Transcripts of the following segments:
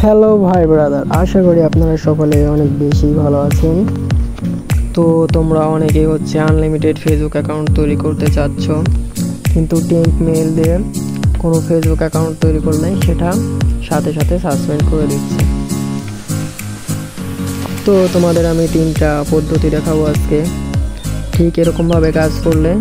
Hello ভাই brother, আশা করি আপনারা সকলে অনেক বেশি ভালো আছেন। তো তোমরা অনেকেই আনলিমিটেড ফেসবুক অ্যাকাউন্ট তৈরি করতে চাচ্ছ, কিন্তু টেম্প মেল দিয়ে কোনো ফেসবুক অ্যাকাউন্ট তৈরি করলে সেটা সাথে সাথে সাসপেন্ড করে দিচ্ছে। তো তোমাদের আমি 3টা পদ্ধতি দেখাবো আজকে। ঠিক এরকমভাবে কাজ করলে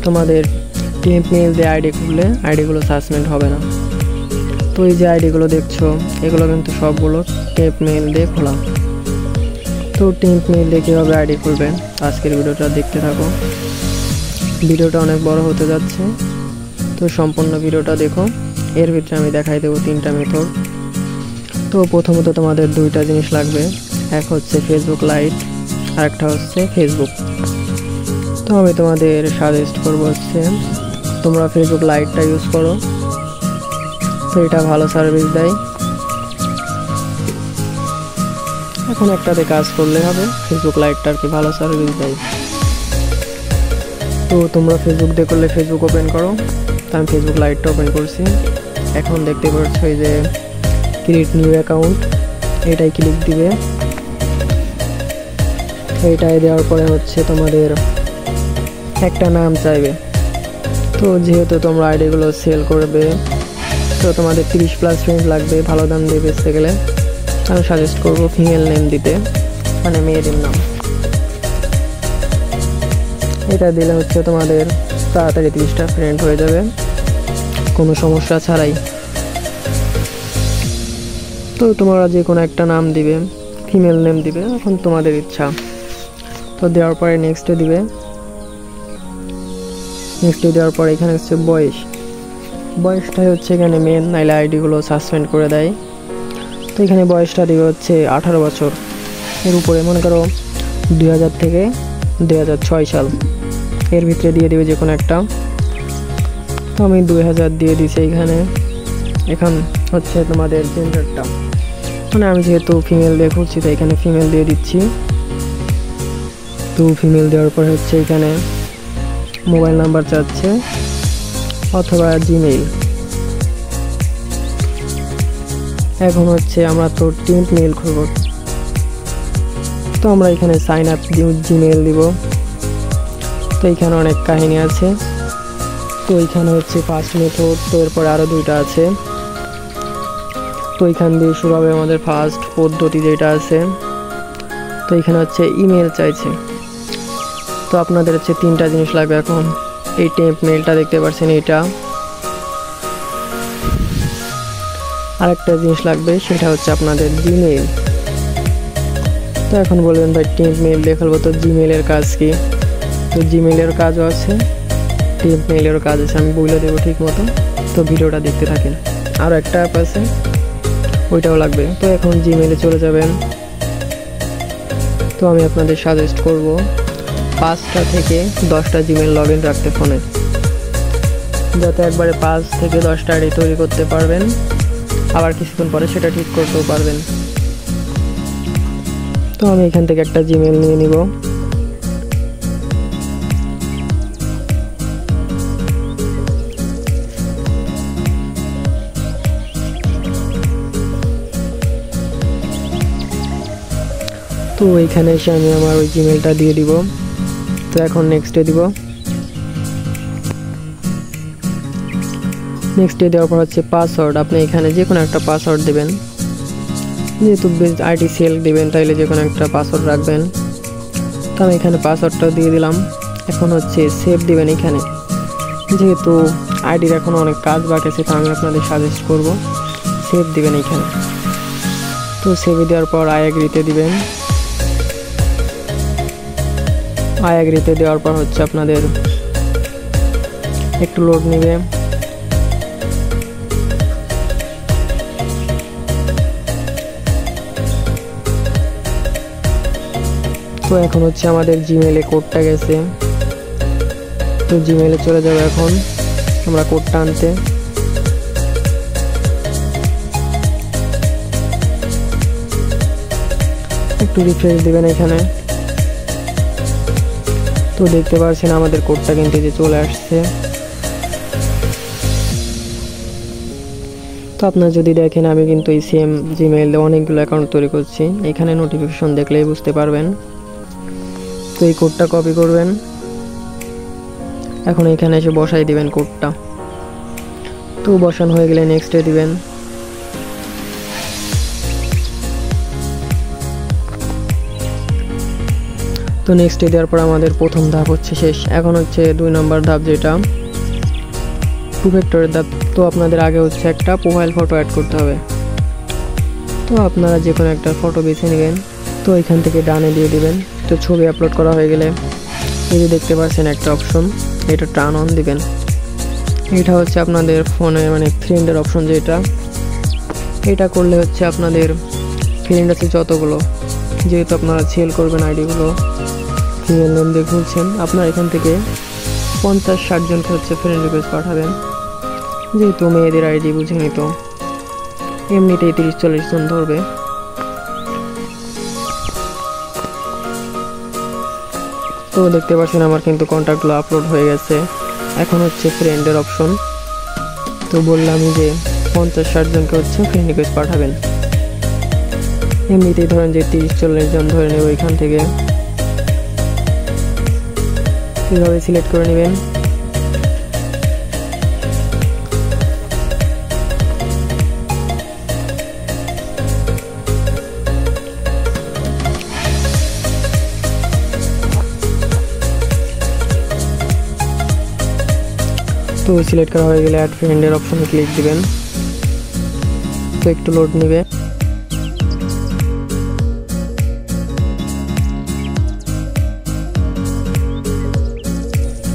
তোমাদের টেম্প মেল দিয়ে আইডি খুললে আইডিগুলো সাসপেন্ড হবে না। তো এই যে আইডিগুলো দেখছো, এগুলো কিন্তু সবগুলো টেম্প মেল দিয়ে খোলা। তো টেম্প মেল দিয়ে কীভাবে আইডি খুলবেন আজকের ভিডিওটা দেখতে থাকো। ভিডিওটা অনেক বড় হতে যাচ্ছে, তো সম্পূর্ণ ভিডিওটা দেখো। এর ভিতরে আমি দেখাই দেবো 3টা মেথড। তো প্রথমত তোমাদের 2টা জিনিস লাগবে, এক হচ্ছে ফেসবুক লাইট আর একটা হচ্ছে ফেসবুক। তো আমি তোমাদের সাজেস্ট করবো তোমরা ফেসবুক লাইটটা ইউজ করো। তো এটা ভালো সার্ভিস দেয়। এখন একটাতে কাজ করলে হবে, ফেসবুক লাইটটা আর কি ভালো সার্ভিস দেয়। তো তোমরা ফেসবুক দিয়ে করলে ফেসবুক ওপেন করো। তো আমি ফেসবুক লাইটটা ওপেন করছি। এখন দেখতে পাচ্ছ এই যে ক্রিয়েট নিউ অ্যাকাউন্ট, এটাই ক্লিক দিবে। এইটাই দেওয়ার পরে তোমাদের একটা নাম চাইবে। তো যেহেতু তোমরা আইডিগুলো সেল করবে, তো তোমাদের 30+ ফ্রেন্ড লাগবে ভালো দাম দিয়ে বেচতে গেলে। আমি সাজেস্ট করবো ফিমেল নেম দিতে, মানে মেয়েদের নাম। এটা দিলে তোমাদের তাড়াতাড়ি 30টা ফ্রেন্ড হয়ে যাবে কোনো সমস্যা ছাড়াই। তো তোমরা যে কোনো একটা নাম দিবে, ফিমেল নেম দিবে, এখন তোমাদের ইচ্ছা। তো দেওয়ার পরে নেক্সটে দিবে। নেক্সটে দেওয়ার পরে এখানে বয়সটাই এখানে মেন, নাইলে আইডিগুলো সাসপেন্ড করে দেয়। তো এখানে বয়সটা দিবে 18 বছর এর উপরে, মনে করো 2000 থেকে 2006 সাল এর ভিতরে দিয়ে দিবে যে কোনো একটা। তো আমি 2000 দিয়ে দিছি এখানে। এখন তোমাদের জেন্ডারটা, মানে আমি যেহেতু ফিমেল দিয়ে খুঁজছি তো এখানে ফিমেল দিয়ে দিচ্ছি। তো ফিমেল দেওয়ার পর এখানে মোবাইল নাম্বার চাচ্ছে অথবা জিমেইল। এখন আমরা তো টেম্প মেল খুলব, তো আমরা এখানে সাইন আপ জিমেইল দিব। তো এখানে অনেক কাহিনী আছে। তো এখানে ফার্স্ট মেথড, তো এরপরে আরও 2টা আছে। তো এখান দিয়ে শুরু হবে আমাদের ফার্স্ট পদ্ধতি যেটা আছে। তো এখানে ইমেল চাইছে। তো আপনাদের 3টা জিনিস লাগবে। এখন এই টেম্প মেলটা দেখতে পাচ্ছেন, এইটা। আরেকটা জিনিস লাগবে, সেটা আপনাদের জিমেইল। তো এখন বলবেন ভাই টেম্প মেল দিয়ে খুলবো, তো জিমেইলের কাজ কি? তো জিমেইলের কাজও আছে, টেম্প মেইলেরও কাজ আছে, আমি বলে দেবো ঠিক মতো। তো ভিডিওটা দেখতে থাকেন। আরও একটা অ্যাপ আছে, ওইটাও লাগবে। তো এখন জিমেইলে চলে যাবেন। তো আমি আপনাদের সাজেস্ট করব 5টা থেকে 10টা জিমেইল লগ ইন রাখতে ফোনে, যাতে একবারে 5 থেকে 10টা আইডি তৈরি করতে পারবেন, আবার কিছুক্ষণ পরে সেটা ঠিক করতেও পারবেন। তো আমি এখান থেকে একটা জিমেইল নিয়ে নিব। তো এইখানে এসে আমি আমার ওই জিমেইলটা দিয়ে দিব। তো এখন নেক্সটে দিব। নেক্সটে দেওয়ার পর পাসওয়ার্ড। আপনি এখানে যে কোনো একটা পাসওয়ার্ড দেবেন, যেহেতু আইডি সেল দেবেন তাইলে যে কোনো একটা পাসওয়ার্ড রাখবেন। তো আমি এখানে পাসওয়ার্ডটা দিয়ে দিলাম। এখন সেভ দিবেন এখানে, যেহেতু আইডির এখন অনেক কাজ বাকি আছে, তো আমি আপনাদের সাজেস্ট করব সেভ দিবেন এখানে। তো সেভ দেওয়ার পর আই এগ্রিতে দিবেন। আই এগ্রিতে দেওয়ার পর আপনাদের একটু লোড নেবে। তো এখন আমাদের জিমেইলে কোডটা গেছে। তো জিমেইলে চলে যাবে এখন আমরা কোডটা আনতে। একটু রিফ্রেশ দিবেন এখানে। তো দেখতে পাচ্ছেন আমাদের কোডটা কিন্তু চলে আসছে। তো আপনারা যদি দেখেন আমি কিন্তু এই সেম জিমেইল দিয়ে অনেকগুলো অ্যাকাউন্ট তৈরি করছি, এখানে নোটিফিকেশন দেখলেই বুঝতে পারবেন। তো এই কোডটা কপি করবেন, এখন এখানে এসে বসাই দিবেন কোডটা। তো বসানো হয়ে গেলে নেক্সটে দিবেন। তো নেক্সটে দেওয়ার পর আমাদের প্রথম ধাপ হচ্ছে শেষ। এখন হচ্ছে 2 নম্বর ধাপ, যেটা টু ফ্যাক্টরের ধাপ। তো আপনাদের আগে হচ্ছে একটা প্রোফাইল ফটো অ্যাড করতে হবে। তো আপনারা যে কোনো একটা ফটো বেছে নেবেন, তো এখান থেকে ডানে দিয়ে দিবেন। তো ছবি আপলোড করা হয়ে গেলে এই যে দেখতে পাচ্ছেন একটা অপশন, এটা টার্ন অন দিবেন। এটা হচ্ছে আপনাদের ফোনে মানে ফ্রেন্ডের অপশন, যেটা এটা করলে হচ্ছে আপনাদের ফ্রেন্ড আছে যতগুলো, যেহেতু আপনারা সেল করবেন আইডিগুলো ফিমেল নেম দিয়ে খুলছেন, আপনারা এখান থেকে 50-60 জনকে হচ্ছে ফ্রেন্ড রিকোয়েস্ট পাঠাবেন। যেহেতু মেয়েদের আইডি বুঝেনি, তো এমনিতেই 30-40 জন ধরবে। তো দেখতে পাচ্ছেন আমার কিন্তু কন্ট্যাক্টগুলো আপলোড হয়ে গেছে। এখন হচ্ছে ফ্রেন্ডের অপশন। তো বললাম যে 50-60 জনকে হচ্ছে ফ্রেন্ড রিকোয়েস্ট পাঠাবেন। এমনিতেই ধরেন যে 30-40 জন ধরে নেব এখান থেকে, এভাবে সিলেক্ট করে নেবেন। তো সিলেক্ট করা হয়ে গেলে অ্যাড ফ্রেন্ডের অপশনে ক্লিক দিবেন। তো একটু লোড নেবে।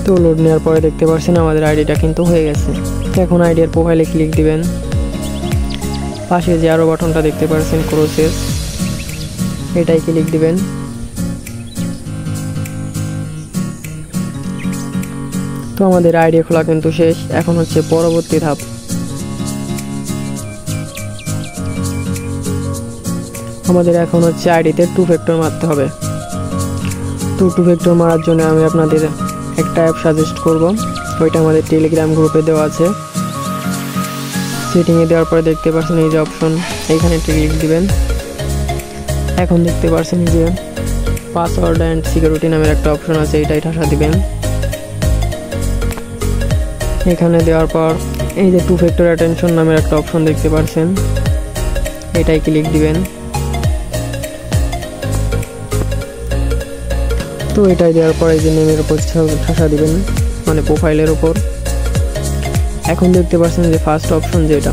তো লোড নেওয়ার পরে দেখতে পাচ্ছেন আমাদের আইডিটা কিন্তু হয়ে গেছে। তো এখন আইডির প্রোফাইলে ক্লিক দিবেন। পাশে যে আরো বাটনটা দেখতে পাচ্ছেন ক্রসেস, এটাই ক্লিক দিবেন। তো আমাদের আইডি খোলা কিন্তু শেষ। এখন হচ্ছে পরবর্তী ধাপ। আমাদের এখন হচ্ছে আইডিতে 2 ফ্যাক্টর মারতে হবে। তো 2 ফ্যাক্টর মারার জন্য আমি আপনাদের একটা অ্যাপ সাজেস্ট করব, ওইটা আমাদের টেলিগ্রাম গ্রুপে দেওয়া আছে। সেটিংয়ে দেওয়ার পরে দেখতে পাচ্ছেন এই যে অপশন, এইখানে ক্লিক দিবেন। এখন দেখতে পাচ্ছেন যে পাসওয়ার্ড অ্যান্ড সিকিউরিটি নামের একটা অপশন আছে, এটাই ঠাসা দিবেন। এখানে দেওয়ার পর এই যে 2 ফ্যাক্টর অ্যাটেনশন নামের একটা অপশন দেখতে পাচ্ছেন, এটাই ক্লিক দিবেন। তো এটাই দেওয়ার পর এই যে নেমের উপর ঠাসা দিবেন, মানে প্রোফাইলের উপর। এখন দেখতে পাচ্ছেন যে ফার্স্ট অপশন, যেটা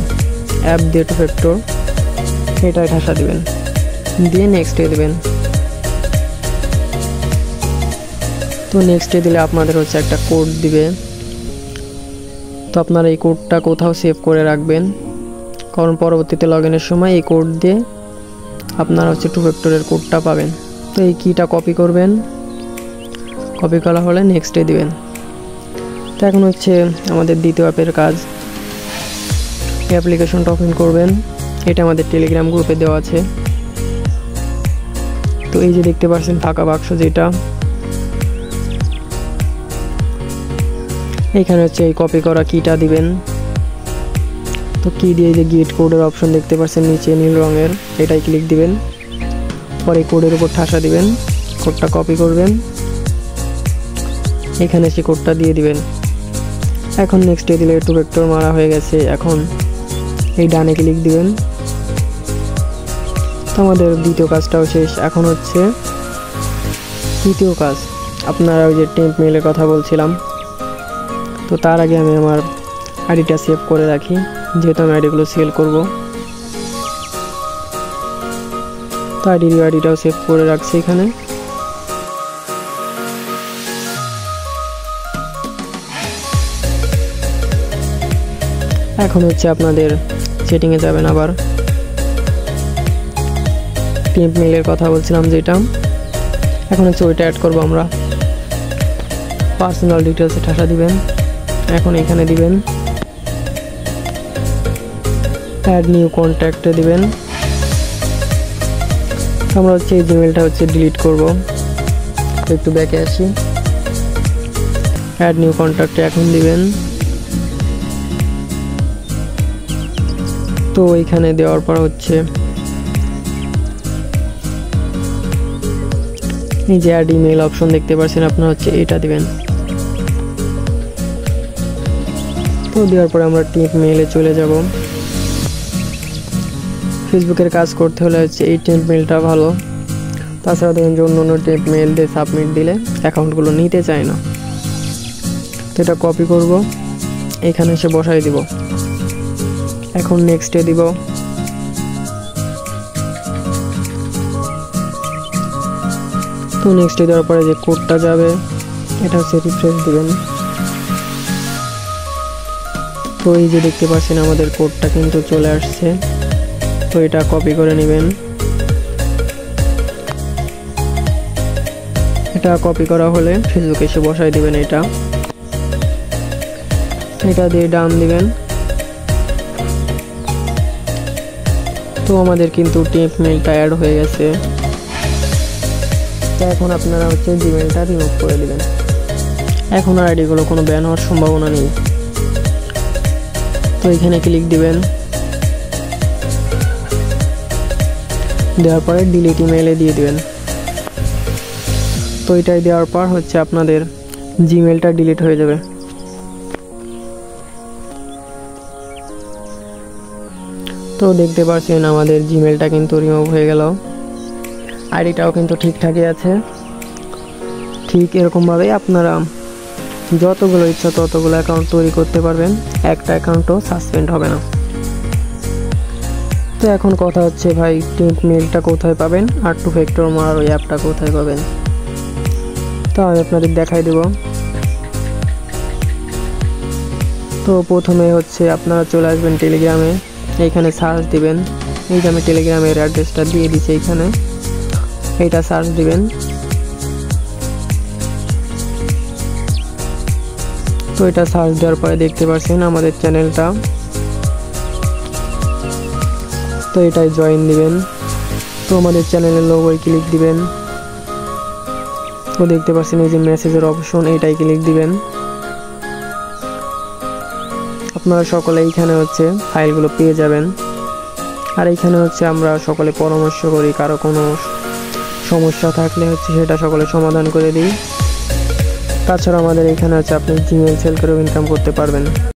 অ্যাপ দিয়ে 2 ফ্যাক্টর, এটাই ঠাসা দিবেন, দিয়ে নেক্সটে দিবেন। তো নেক্সটে দিলে আপনাদের হচ্ছে একটা কোড দিবে। তো আপনারা এই কোডটা কোথাও সেভ করে রাখবেন, কারণ পরবর্তীতে লগইনের সময় এই কোড দিয়ে আপনারা হচ্ছে 2 ফ্যাক্টরের কোডটা পাবেন। তো এই কিটা কপি করবেন, কপি করা হলে নেক্সটে দিবেন। তো এখন হচ্ছে আমাদের দ্বিতীয় অ্যাপের কাজ। অ্যাপ্লিকেশনটা ওপেন করবেন, এটা আমাদের টেলিগ্রাম গ্রুপে দেওয়া আছে। তো এই যে দেখতে পাচ্ছেন ফাঁকা বাক্স, যেটা এখানে হচ্ছে এই কপি করা কিটা দিবেন। তো কি দিয়ে যে গেট কোডের অপশন দেখতে পাচ্ছেন নিচে নীল রঙের, এটাই ক্লিক দিবেন। পরে কোডের উপর ঠাসা দিবেন, কোডটা কপি করবেন, এখানে সে কোডটা দিয়ে দিবেন। এখন নেক্সটে দিলে 2 ফ্যাক্টর মারা হয়ে গেছে। এখন এই ডানে ক্লিক দিবেন। তো আমাদের দ্বিতীয় কাজটাও শেষ। এখন হচ্ছে তৃতীয় কাজ। আপনারা ওই যে টেম্প মেইলের কথা বলছিলাম, তো তার আগে আমি আমার আইডিটা সেভ করে রাখি, যেহেতু আমি আইডিগুলো সেল করব। তো আইডিটাও সেভ করে রাখছি এখানে। এখন হচ্ছে আপনাদের সেটিংয়ে যাবেন। আবার টেম্প মেইলের কথা বলছিলাম, যেটা এখন হচ্ছে ওইটা অ্যাড করবো আমরা। পার্সোনাল ডিটেলসে ঠাসা দিবেন। এখন এখানে দিবেন অ্যাড নিউ কন্ট্যাক্টে দিবেন। আমরা হচ্ছে এই জিমেলটা হচ্ছে ডিলিট করব। একটু ব্যাকে আসি, অ্যাড নিউ কন্ট্যাক্টে এখন দিবেন। তো এইখানে দেওয়ার পর হচ্ছে এই যে অ্যাড ইমেল অপশন দেখতে পাচ্ছেন, আপনারা হচ্ছে এটা দিবেন। তো দেওয়ার পরে আমরা টিপ মেইলে চলে যাব। ফেসবুকের কাজ করতে হলে হচ্ছে এই টিপ মেইলটা ভালো। তাছাড়া দেখেন যে অন্য টিপ মেইল দিয়ে সাবমিট দিলে অ্যাকাউন্টগুলো নিতে চায় না। তো এটা কপি করব, এখানে এসে বসাই দিব। এখন নেক্সটে দিব। তো নেক্সটে দেওয়ার পরে যে কোডটা যাবে এটা হচ্ছে রিফ্রেশ দিবেন। তো এই যে দেখতে পাচ্ছেন আমাদের কোডটা কিন্তু চলে আসছে। তো এটা কপি করে নেবেন। এটা কপি করা হলে ফেসবুকে এসে বসাই দিবেন। এটা দিয়ে ডান দিবেন। তো আমাদের কিন্তু টিপ মেইলটা অ্যাড হয়ে গেছে। তো এখন আপনারা হচ্ছে জিমেইলটা রিমুভ করে দিবেন। এখন আর আইডিগুলো কোনো ব্যান হওয়ার সম্ভাবনা নেই। তো এখানে ক্লিক দিবেন, দেওয়ার পরে ডিলিট ইমেইলে দিয়ে দিবেন। তো এটাই দেওয়ার পর হচ্ছে আপনাদের জিমেইলটা ডিলিট হয়ে যাবে। তো দেখতে পাচ্ছেন আমাদের জিমেইলটা কিন্তু রিমুভ হয়ে গেল। আইডিটাও কিন্তু ঠিকঠাকই আছে। ঠিক এরকমভাবে আপনারা যতগুলো ইচ্ছা ততগুলো অ্যাকাউন্ট তৈরি করতে পারবেন, একটা অ্যাকাউন্টও সাসপেন্ড হবে না। তো এখন কথা হচ্ছে ভাই টিপ মেইলটা কোথায় পাবেন আর টু ফ্যাক্টর মারার ওই অ্যাপটা কোথায় পাবেন। তো আমি আপনাদের দেখাই দেব। তো প্রথমে হচ্ছে আপনারা চলে আসবেন টেলিগ্রামে, এইখানে সার্চ দিবেন। এই যে আমি টেলিগ্রামের অ্যাড্রেসটা দিয়ে দিচ্ছি, এইখানে এইটা সার্চ দিবেন। তো এটা সার্চ দেওয়ার পরে দেখতে পাচ্ছেন আমাদের চ্যানেলটা। তো এটাই জয়েন দিবেন। তো আমাদের চ্যানেলের লোগোয় ক্লিক দিবেন। তো দেখতে পাচ্ছেন এই যে মেসেজের অপশন, এইটাই ক্লিক দিবেন। আপনারা সকলে এইখানে হচ্ছে ফাইলগুলো পেয়ে যাবেন। আর এইখানে হচ্ছে আমরা সকলে পরামর্শ করি, কারো কোনো সমস্যা থাকলে হচ্ছে সেটা সকলে সমাধান করে দিই। তাছাড়া আমাদের এখানে হচ্ছে আপনি জিমেইল সেল করেও ইনকাম করতে পারবেন।